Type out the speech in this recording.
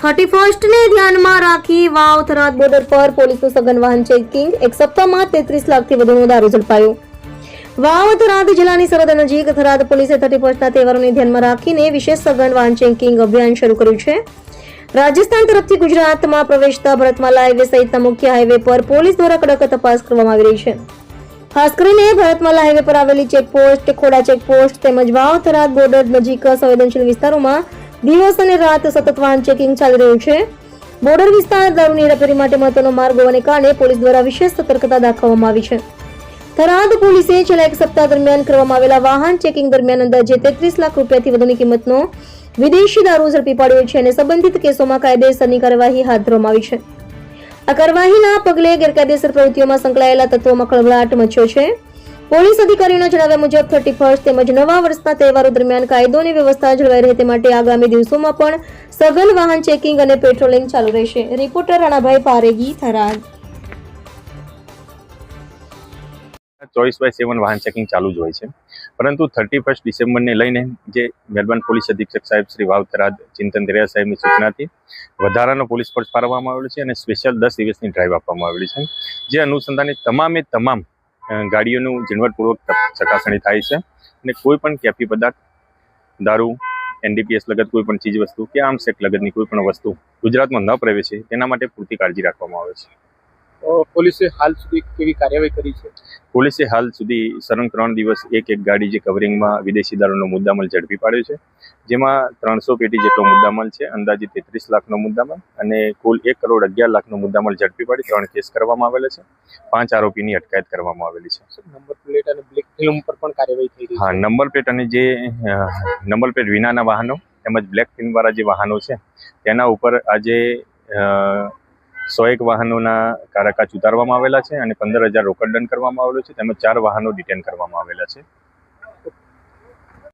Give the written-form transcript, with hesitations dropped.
31 ને ધ્યાનમાં રાખી વાવ થરાદ બોર્ડર પર પોલીસનું સઘન વાહન ચેકિંગ. એક સપ્તાહમાં 33 લાખથી વધુનો દારૂ ઝડપાયો. વાવ થરાદ જિલ્લાની સરહદ નજીક થરાદ પોલીસે 31ના તહેવારોને ધ્યાનમાં રાખીને વિશેષ સઘન વાહન ચેકિંગ અભિયાન શરૂ કર્યું છે. રાજસ્થાન તરફથી ગુજરાતમાં પ્રવેશતા ભરતમાલા હાઈવે સહિતના મુખ્ય હાઈવે પર પોલીસ દ્વારા કડક તપાસ કરવામાં આવી રહી છે. ખાસ કરીને ભરતમાલા હાઈવે પર આવેલી ચેકપોસ્ટ, ખોડા ચેકપોસ્ટ તેમજ વાવ થરાદ બોર્ડર નજીક સંવેદનશીલ વિસ્તારોમાં દિવસ અને રાત સતત વાહન ચેકિંગ ચાલી રહ્યું છે. બોર્ડર વિસ્તાર દારૂની હેરાફેરી માટે મહત્વનો માર્ગ હોવાને કારણે પોલીસ દ્વારા વિશેષ સતર્કતા દાખવવામાં આવી છે. થરાદ પોલીસે છેલ્લા એક સપ્તાહ દરમિયાન કરવામાં આવેલા વાહન ચેકિંગ દરમિયાન અંદાજે 33 લાખ રૂપિયાથી વધુની કિંમતનો વિદેશી દારૂ ઝડપી પાડ્યો છે અને સંબંધિત કેસોમાં કાયદેસરની કાર્યવાહી હાથ ધરવામાં આવી છે. આ કાર્યવાહીના પગલે ગેરકાયદેસર પ્રવૃત્તિઓમાં સંકળાયેલા તત્વોમાં ખળભળાટ મચ્યો છે. પોલીસ અધિકારીઓના જણાવ્યા મુજબ 31 તેમજ નવા વર્ષના તહેવારો દરમિયાન કાયદો અને વ્યવસ્થા જળવાઈ રહે તે માટે આગામી દિવસોમાં પણ સઘન વાહન ચેકિંગ અને પેટ્રોલિંગ ચાલુ રહેશે. રિપોર્ટર રાણાભાઈ પારેગી, થરાદ. 24/7 વાહન ચેકિંગ ચાલુ જ હોય છે, પરંતુ 31 ડિસેમ્બરને લઈને જે મહેરબાન પોલીસ અધિક્ષક સાહેબ શ્રી વાવ થરાદ ચિંતન દરિયા સાહેબની સૂચનાથી વધારાનો પોલીસ ફોર્સ ફાળવવામાં આવેલો છે અને સ્પેશિયલ 10 દિવસની ડ્રાઈવ આપવામાં આવેલી છે. જે અનુસંધાને તમામ ગાડીઓનું ઝીણવટપૂર્વક ચકાસણી થાય છે અને કોઈ પણ કેફી પદાર્થ, દારૂ, NDPS લગત કોઈ પણ ચીજ વસ્તુ કે આર્મ્સ એક્ટ લગતની કોઈ પણ વસ્તુ ગુજરાતમાં ન પ્રવેશે તેના માટે પૂરતી કાળજી રાખવામાં આવે છે. પોલીસે હાલ સુધી કેવી કાર્યવાહી કરી છે? પોલીસે હાલ સુધી સળંગ 3 દિવસ એક ગાડી જે કવરિંગમાં વિદેશી દારૂનો મુદ્દામાલ ઝડપી પાડ્યો છે, જેમાં 300 પેટી જેટલો મુદ્દામાલ છે, અંદાજે 33 લાખનો મુદ્દામાલ અને કુલ 1 કરોડ 11 લાખનો મુદ્દામાલ ઝડપી પાડી 3 કેસ કરવામાં આવેલા છે. 5 આરોપીની અટકાયત કરવામાં આવેલી છે. નંબર પ્લેટ અને બ્લેક ફિલ્મ પર પણ કાર્યવાહી થઈ રહી છે. હા, નંબર પ્લેટ અને જે નંબર પ્લેટ વિનાના વાહનો તેમજ બ્લેક ફિલ્મવાળા જે વાહનો છે તેના ઉપર આજે 101 વાહનોના કારાકાચ ઉતારવામાં આવેલા છે અને 15,000 રોકડ દંડ કરવામાં આવેલો છે તેમજ 4 વાહનો ડિટેન કરવામાં આવેલા છે.